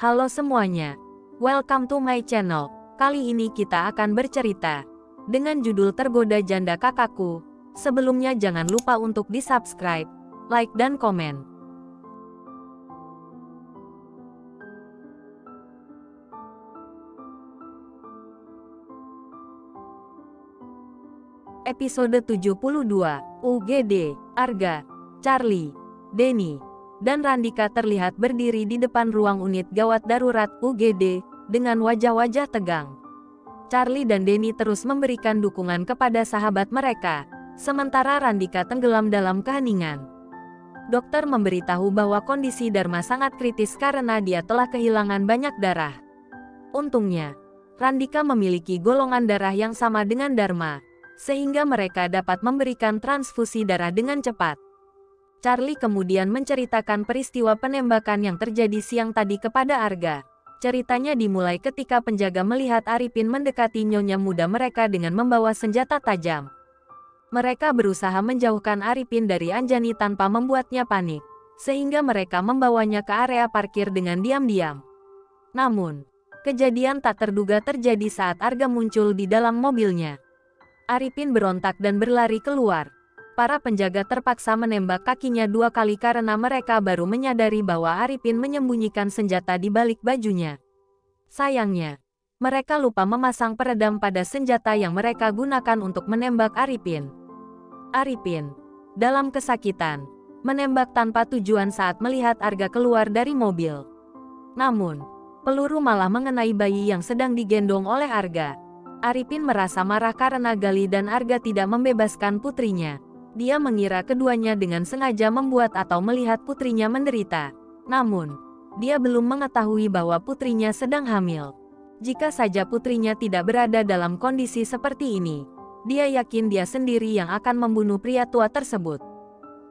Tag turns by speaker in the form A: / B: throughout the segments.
A: Halo semuanya, welcome to my channel. Kali ini kita akan bercerita dengan judul Tergoda Janda Kakakku. Sebelumnya jangan lupa untuk di-subscribe, like dan komen. Episode 72, UGD, Arga, Charlie, Denny, dan Randika terlihat berdiri di depan ruang unit gawat darurat UGD dengan wajah-wajah tegang. Charlie dan Denny terus memberikan dukungan kepada sahabat mereka, sementara Randika tenggelam dalam keheningan. Dokter memberitahu bahwa kondisi Dharma sangat kritis karena dia telah kehilangan banyak darah. Untungnya, Randika memiliki golongan darah yang sama dengan Dharma, sehingga mereka dapat memberikan transfusi darah dengan cepat. Charlie kemudian menceritakan peristiwa penembakan yang terjadi siang tadi kepada Arga. Ceritanya dimulai ketika penjaga melihat Arifin mendekati nyonya muda mereka dengan membawa senjata tajam. Mereka berusaha menjauhkan Arifin dari Anjani tanpa membuatnya panik, sehingga mereka membawanya ke area parkir dengan diam-diam. Namun, kejadian tak terduga terjadi saat Arga muncul di dalam mobilnya. Arifin berontak dan berlari keluar. Para penjaga terpaksa menembak kakinya 2 kali karena mereka baru menyadari bahwa Arifin menyembunyikan senjata di balik bajunya. Sayangnya, mereka lupa memasang peredam pada senjata yang mereka gunakan untuk menembak Arifin. Arifin, dalam kesakitan, menembak tanpa tujuan saat melihat Arga keluar dari mobil. Namun, peluru malah mengenai bayi yang sedang digendong oleh Arga. Arifin merasa marah karena Gali dan Arga tidak membebaskan putrinya. Dia mengira keduanya dengan sengaja membuat atau melihat putrinya menderita. Namun, dia belum mengetahui bahwa putrinya sedang hamil. Jika saja putrinya tidak berada dalam kondisi seperti ini, dia yakin dia sendiri yang akan membunuh pria tua tersebut.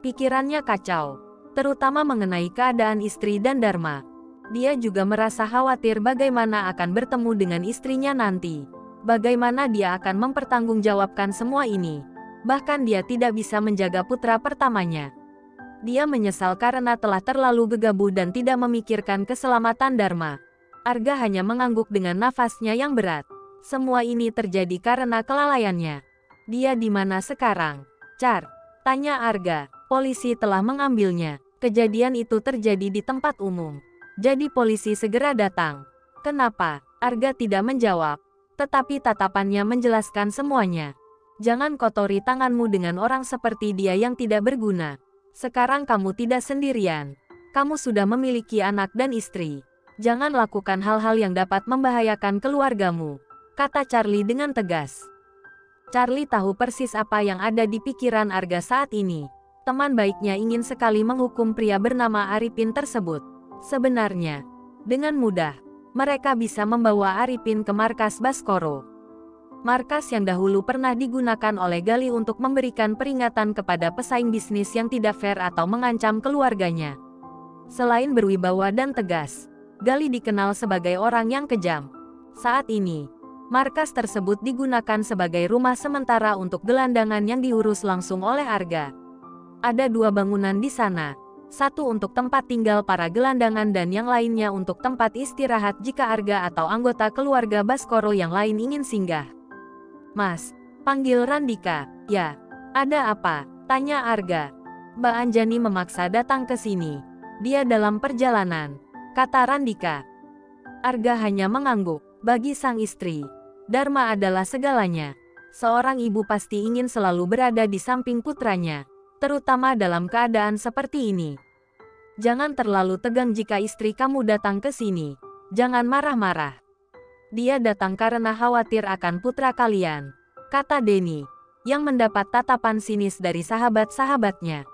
A: Pikirannya kacau, terutama mengenai keadaan istri dan Dharma. Dia juga merasa khawatir bagaimana akan bertemu dengan istrinya nanti. Bagaimana dia akan mempertanggungjawabkan semua ini? Bahkan dia tidak bisa menjaga putra pertamanya. Dia menyesal karena telah terlalu gegabah dan tidak memikirkan keselamatan Dharma. Arga hanya mengangguk dengan nafasnya yang berat. Semua ini terjadi karena kelalaiannya. Dia di mana sekarang? Char, tanya Arga. Polisi telah mengambilnya. Kejadian itu terjadi di tempat umum. Jadi polisi segera datang. Kenapa? Arga tidak menjawab. Tetapi tatapannya menjelaskan semuanya. Jangan kotori tanganmu dengan orang seperti dia yang tidak berguna. Sekarang kamu tidak sendirian. Kamu sudah memiliki anak dan istri. Jangan lakukan hal-hal yang dapat membahayakan keluargamu, kata Charlie dengan tegas. Charlie tahu persis apa yang ada di pikiran Arga saat ini. Teman baiknya ingin sekali menghukum pria bernama Arifin tersebut. Sebenarnya, dengan mudah, mereka bisa membawa Arifin ke markas Baskoro. Markas yang dahulu pernah digunakan oleh Gali untuk memberikan peringatan kepada pesaing bisnis yang tidak fair atau mengancam keluarganya. Selain berwibawa dan tegas, Gali dikenal sebagai orang yang kejam. Saat ini, markas tersebut digunakan sebagai rumah sementara untuk gelandangan yang diurus langsung oleh Arga. Ada 2 bangunan di sana. Satu untuk tempat tinggal para gelandangan dan yang lainnya untuk tempat istirahat jika Arga atau anggota keluarga Baskoro yang lain ingin singgah. Mas, panggil Randika. Ya, ada apa? Tanya Arga. Mbak Anjani memaksa datang ke sini. Dia dalam perjalanan, kata Randika. Arga hanya mengangguk. Bagi sang istri, Dharma adalah segalanya. Seorang ibu pasti ingin selalu berada di samping putranya, terutama dalam keadaan seperti ini. Jangan terlalu tegang jika istri kamu datang ke sini. Jangan marah-marah. Dia datang karena khawatir akan putra kalian, kata Denny, yang mendapat tatapan sinis dari sahabat-sahabatnya.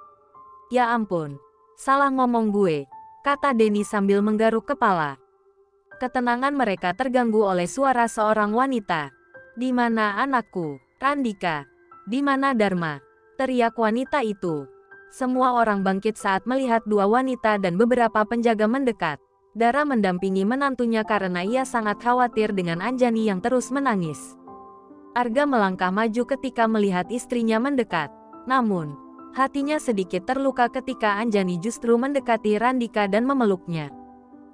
A: Ya ampun, salah ngomong gue, kata Denny sambil menggaruk kepala. Ketenangan mereka terganggu oleh suara seorang wanita. Di mana anakku? Randika. Di mana Dharma? Teriak wanita itu. Semua orang bangkit saat melihat 2 wanita dan beberapa penjaga mendekat. Dara mendampingi menantunya karena ia sangat khawatir dengan Anjani yang terus menangis. Arga melangkah maju ketika melihat istrinya mendekat. Namun, hatinya sedikit terluka ketika Anjani justru mendekati Randika dan memeluknya.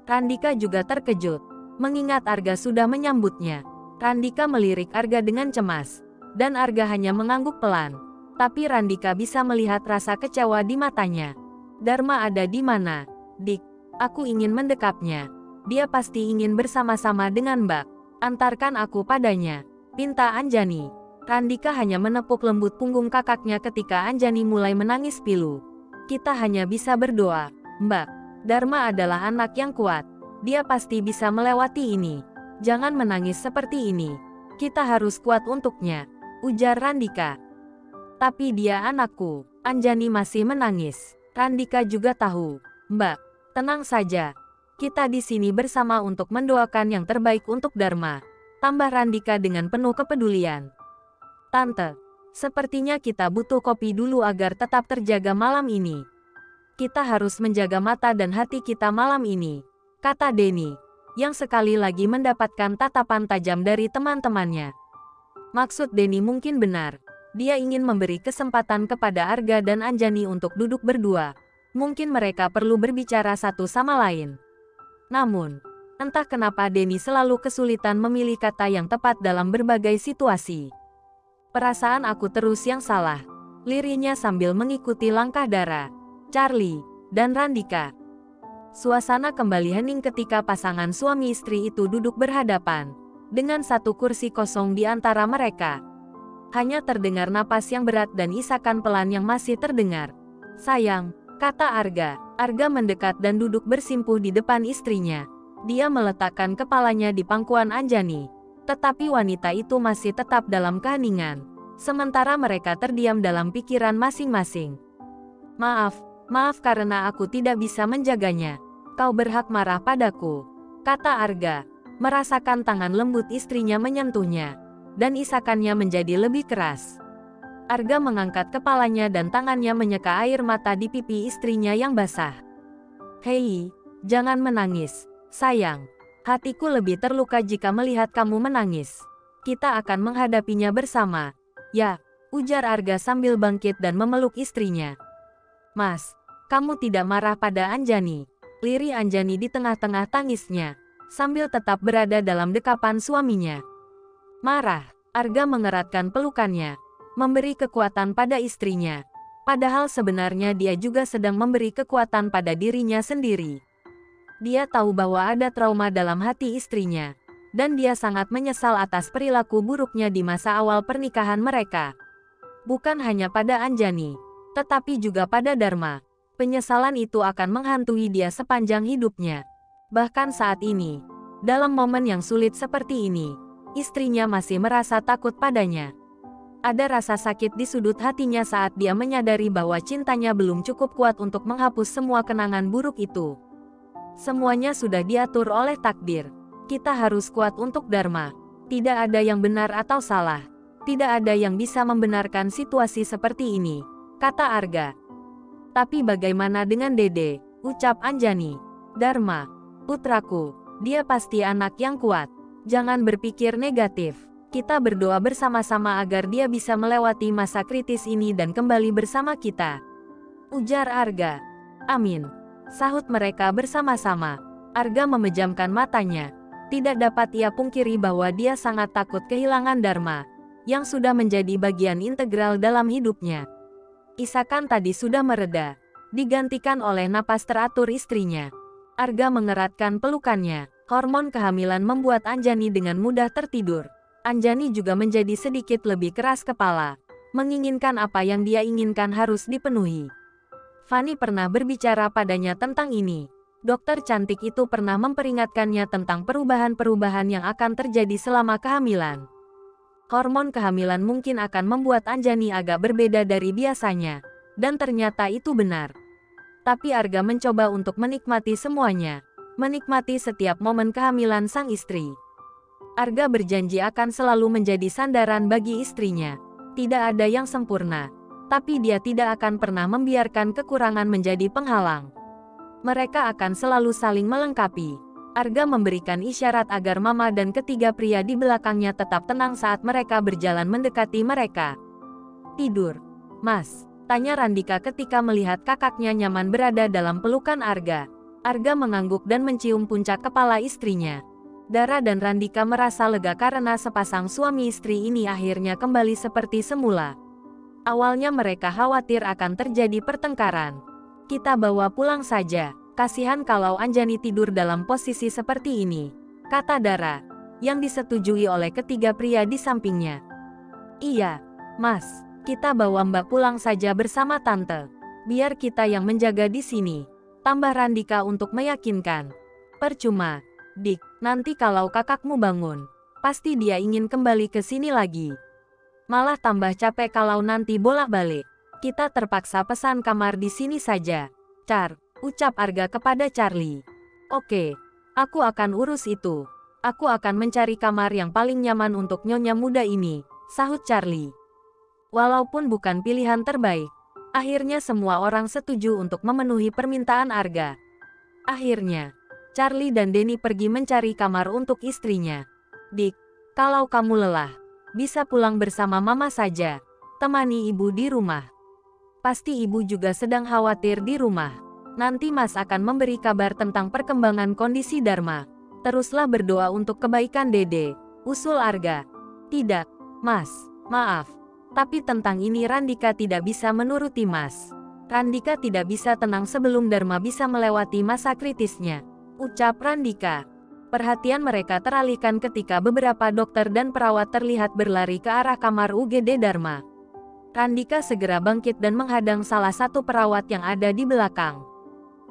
A: Randika juga terkejut, mengingat Arga sudah menyambutnya. Randika melirik Arga dengan cemas, dan Arga hanya mengangguk pelan. Tapi Randika bisa melihat rasa kecewa di matanya. Dharma ada di mana? Dik, aku ingin mendekapnya. Dia pasti ingin bersama-sama dengan Mbak. Antarkan aku padanya, pinta Anjani. Randika hanya menepuk lembut punggung kakaknya ketika Anjani mulai menangis pilu. Kita hanya bisa berdoa, Mbak. Dharma adalah anak yang kuat. Dia pasti bisa melewati ini. Jangan menangis seperti ini. Kita harus kuat untuknya, ujar Randika. Tapi dia anakku. Anjani masih menangis. Randika juga tahu. Mbak, tenang saja. Kita di sini bersama untuk mendoakan yang terbaik untuk Dharma. Tambah Randika dengan penuh kepedulian. Tante, sepertinya kita butuh kopi dulu agar tetap terjaga malam ini. Kita harus menjaga mata dan hati kita malam ini, kata Denny, yang sekali lagi mendapatkan tatapan tajam dari teman-temannya. Maksud Denny mungkin benar. Dia ingin memberi kesempatan kepada Arga dan Anjani untuk duduk berdua. Mungkin mereka perlu berbicara satu sama lain. Namun, entah kenapa Denny selalu kesulitan memilih kata yang tepat dalam berbagai situasi. Perasaan aku terus yang salah, lirihnya sambil mengikuti langkah Dara, Charlie, dan Randika. Suasana kembali hening ketika pasangan suami istri itu duduk berhadapan, dengan satu kursi kosong di antara mereka. Hanya terdengar napas yang berat dan isakan pelan yang masih terdengar. Sayang, kata Arga. Arga mendekat dan duduk bersimpuh di depan istrinya. Dia meletakkan kepalanya di pangkuan Anjani. Tetapi wanita itu masih tetap dalam keheningan. Sementara mereka terdiam dalam pikiran masing-masing. Maaf karena aku tidak bisa menjaganya. Kau berhak marah padaku, kata Arga, merasakan tangan lembut istrinya menyentuhnya, dan isakannya menjadi lebih keras. Arga mengangkat kepalanya dan tangannya menyeka air mata di pipi istrinya yang basah. Hei, jangan menangis, sayang. Hatiku lebih terluka jika melihat kamu menangis. Kita akan menghadapinya bersama. Ya, ujar Arga sambil bangkit dan memeluk istrinya. Mas, kamu tidak marah pada Anjani? Lirih Anjani di tengah-tengah tangisnya, sambil tetap berada dalam dekapan suaminya. Marah, Arga mengeratkan pelukannya, memberi kekuatan pada istrinya. Padahal sebenarnya dia juga sedang memberi kekuatan pada dirinya sendiri. Dia tahu bahwa ada trauma dalam hati istrinya, dan dia sangat menyesal atas perilaku buruknya di masa awal pernikahan mereka. Bukan hanya pada Anjani, tetapi juga pada Dharma. Penyesalan itu akan menghantui dia sepanjang hidupnya. Bahkan saat ini, dalam momen yang sulit seperti ini, istrinya masih merasa takut padanya. Ada rasa sakit di sudut hatinya saat dia menyadari bahwa cintanya belum cukup kuat untuk menghapus semua kenangan buruk itu. Semuanya sudah diatur oleh takdir. Kita harus kuat untuk Dharma. Tidak ada yang benar atau salah. Tidak ada yang bisa membenarkan situasi seperti ini, kata Arga. Tapi bagaimana dengan Dede, ucap Anjani. Dharma, putraku, dia pasti anak yang kuat. Jangan berpikir negatif. Kita berdoa bersama-sama agar dia bisa melewati masa kritis ini dan kembali bersama kita, ujar Arga. Amin, sahut mereka bersama-sama. Arga memejamkan matanya. Tidak dapat ia pungkiri bahwa dia sangat takut kehilangan Dharma, yang sudah menjadi bagian integral dalam hidupnya. Isakan tadi sudah mereda, digantikan oleh napas teratur istrinya. Arga mengeratkan pelukannya. Hormon kehamilan membuat Anjani dengan mudah tertidur. Anjani juga menjadi sedikit lebih keras kepala, menginginkan apa yang dia inginkan harus dipenuhi. Fanny pernah berbicara padanya tentang ini. Dokter cantik itu pernah memperingatkannya tentang perubahan-perubahan yang akan terjadi selama kehamilan. Hormon kehamilan mungkin akan membuat Anjani agak berbeda dari biasanya, dan ternyata itu benar. Tapi Arga mencoba untuk menikmati semuanya, menikmati setiap momen kehamilan sang istri. Arga berjanji akan selalu menjadi sandaran bagi istrinya. Tidak ada yang sempurna, tapi dia tidak akan pernah membiarkan kekurangan menjadi penghalang. Mereka akan selalu saling melengkapi. Arga memberikan isyarat agar Mama dan ketiga pria di belakangnya tetap tenang saat mereka berjalan mendekati mereka. Tidur, Mas, tanya Randika ketika melihat kakaknya nyaman berada dalam pelukan Arga. Arga mengangguk dan mencium puncak kepala istrinya. Dara dan Randika merasa lega karena sepasang suami istri ini akhirnya kembali seperti semula. Awalnya mereka khawatir akan terjadi pertengkaran. Kita bawa pulang saja, kasihan kalau Anjani tidur dalam posisi seperti ini, kata Dara, yang disetujui oleh ketiga pria di sampingnya. Iya, Mas, kita bawa Mbak pulang saja bersama Tante. Biar kita yang menjaga di sini, tambah Randika untuk meyakinkan. Percuma, Dik, nanti kalau kakakmu bangun, pasti dia ingin kembali ke sini lagi. Malah tambah capek kalau nanti bolak-balik. Kita terpaksa pesan kamar di sini saja. Char, ucap Arga kepada Charlie. Oke, aku akan urus itu. Aku akan mencari kamar yang paling nyaman untuk nyonya muda ini, sahut Charlie. Walaupun bukan pilihan terbaik, akhirnya semua orang setuju untuk memenuhi permintaan Arga. Akhirnya, Charlie dan Denny pergi mencari kamar untuk istrinya. Dik, kalau kamu lelah, bisa pulang bersama mama saja. Temani ibu di rumah. Pasti ibu juga sedang khawatir di rumah. Nanti Mas akan memberi kabar tentang perkembangan kondisi Dharma. Teruslah berdoa untuk kebaikan Dede, usul Arga. Tidak, Mas, maaf. Tapi tentang ini Randika tidak bisa menuruti Mas. Randika tidak bisa tenang sebelum Dharma bisa melewati masa kritisnya, ucap Randika. Perhatian mereka teralihkan ketika beberapa dokter dan perawat terlihat berlari ke arah kamar UGD Dharma. Randika segera bangkit dan menghadang salah satu perawat yang ada di belakang.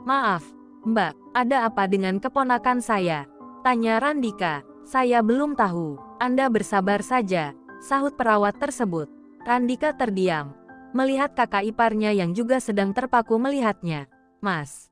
A: Maaf, Mbak, ada apa dengan keponakan saya? Tanya Randika. Saya belum tahu, Anda bersabar saja, sahut perawat tersebut. Randika terdiam, melihat kakak iparnya yang juga sedang terpaku melihatnya. Mas,